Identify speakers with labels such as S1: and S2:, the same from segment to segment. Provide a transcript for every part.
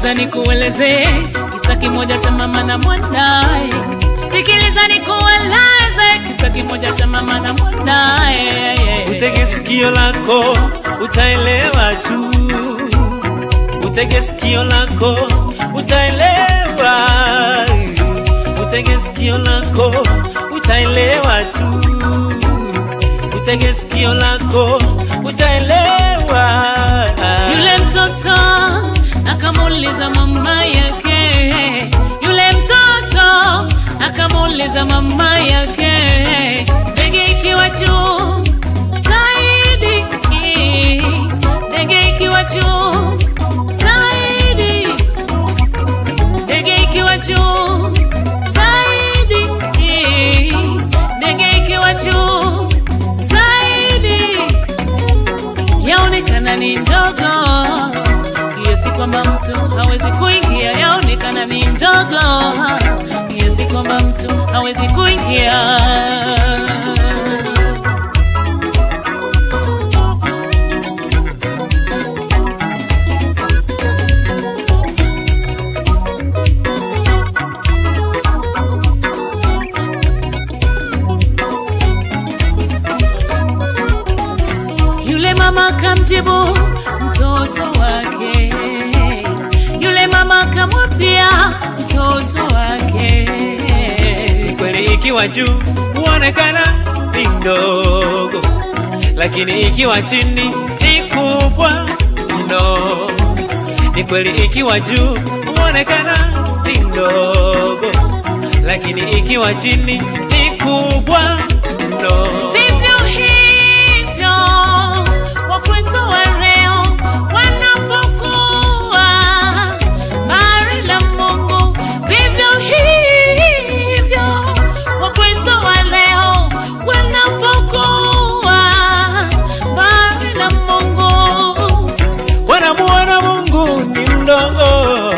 S1: Sikiliza nikueleze kisa kimoja cha mama na mwanae. Sikiliza nikueleze kisa kimoja cha mama na mwanae.
S2: Utege sikio lako utaelewa tu. Utege sikio lako utaelewa. Utege sikio lako utaelewa tu. Utege sikio lako utaelewa.
S1: Yule mtoto akamuuliza mama yake. Yule mtoto akamuuliza mama yake. Ndege ikiwa juu zaidi, ndege ikiwa juu zaidi, ndege ikiwa juu zaidi, ndege ikiwa juu zaidi, yaonekana ni ndogo kiasi kwamba mtu hawezi kuingia. Yaonekana ni ndogo kiasi kwamba mtu hawezi kuingia. Yule mama kamjibu mtoto wake. Yule mama kamwambia mtoto wake.
S2: Ni kweli ikiwa juu huonekana ni ndogo, lakini ikiwa chini ni kubwa mno. Ni kweli ikiwa juu huonekana ni ndogo, lakini ikiwa chini ni kubwa mno.
S1: Vivyo hivyo Wakristo wa leo wanapokuwa mbali na Mungu. Vivyo hivyo Wakristo wa leo wanapokuwa mbali na Mungu.
S2: Wanamuona Mungu ni mdogo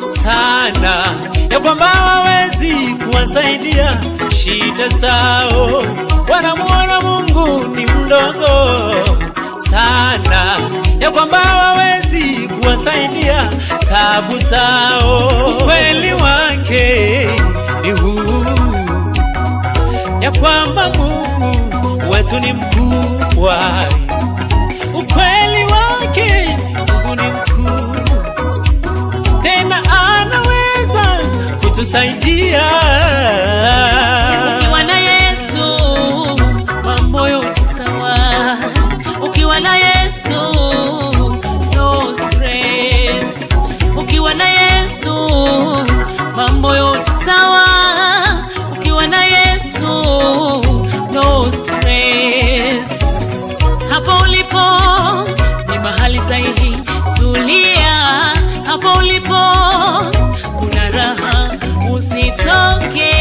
S2: sana, ya kwamba hawezi kuwasaidia shida zao. Wanamuona Mungu ni mdogo sana, ya kwamba hawezi kuwasaidia tabu zao. Ukweli wake ni huu, ya kwamba Mungu wetu ni mkubwa. Ukweli wake Mungu ni mkuu, tena anaweza kutusaidia.
S1: Ukiwa na Yesu mambo yote sawa. Ukiwa na Yesu no stress. Ukiwa na Yesu mambo yote sawa. Ukiwa na Yesu no stress. Hapo ulipo ni mahali sahihi, tulia. Hapo ulipo kuna raha, usitoke.